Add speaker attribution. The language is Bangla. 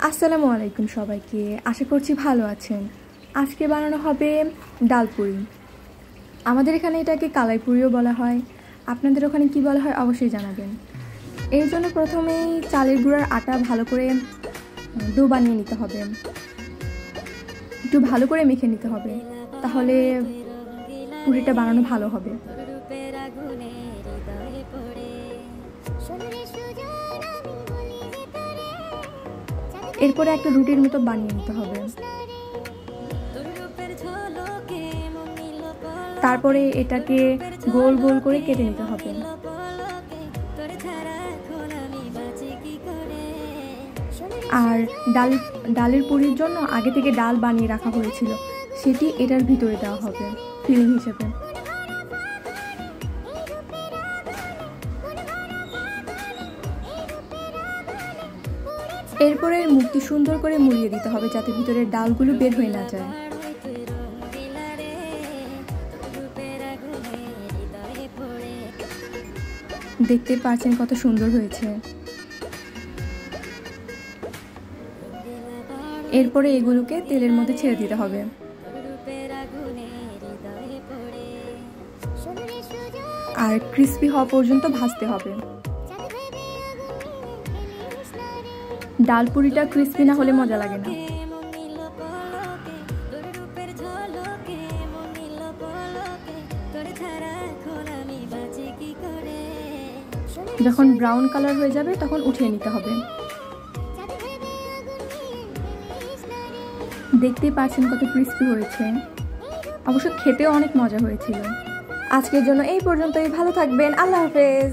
Speaker 1: আসসালামু আলাইকুম সবাইকে, আশা করছি ভালো আছেন। আজকে বানানো হবে ডালপুরি। আমাদের এখানে এটাকে কালাইপুরিও বলা হয়, আপনাদের ওখানে কি বলা হয় অবশ্যই জানাবেন। এর জন্য প্রথমেই চালের গুঁড়ার আটা ভালো করে ডো বানিয়ে নিতে হবে, একটু ভালো করে মেখে নিতে হবে, তাহলে পুরিটা বানানো ভালো হবে। এরপরে একটা রুটির মতো বানিয়ে নিতে হবে। তারপরে এটাকে গোল গোল করে কেটে নিতে হবে। আর ডালের পুরির জন্য আগে থেকে ডাল বানিয়ে রাখা হয়েছিল, সেটি এটার ভিতরে দেওয়া হবে ফিলিং হিসেবে। এরপরে মুখটি সুন্দর করে মুড়িয়ে দিতে হবে যাতে ভিতরের ডালগুলো বের হয়ে না যায়। দেখতে পাচ্ছেন কত সুন্দর হয়েছে। এরপরে এগুলোকে তেলের মধ্যে ছেড়ে দিতে হবে। আর ক্রিস্পি হওয়া পর্যন্ত ভাজতে হবে। ডাল পুরিটা ক্রিস্পি না হলে মজা লাগে না। যখন ব্রাউন কালার হয়ে যাবে তখন উঠিয়ে নিতে হবে। দেখতেই পাচ্ছেন কত ক্রিস্পি হয়েছে, অবশ্য খেতেও অনেক মজা হয়েছিল। আজকের জন্য এই পর্যন্তই, ভালো থাকবেন, আল্লাহ হাফেজ।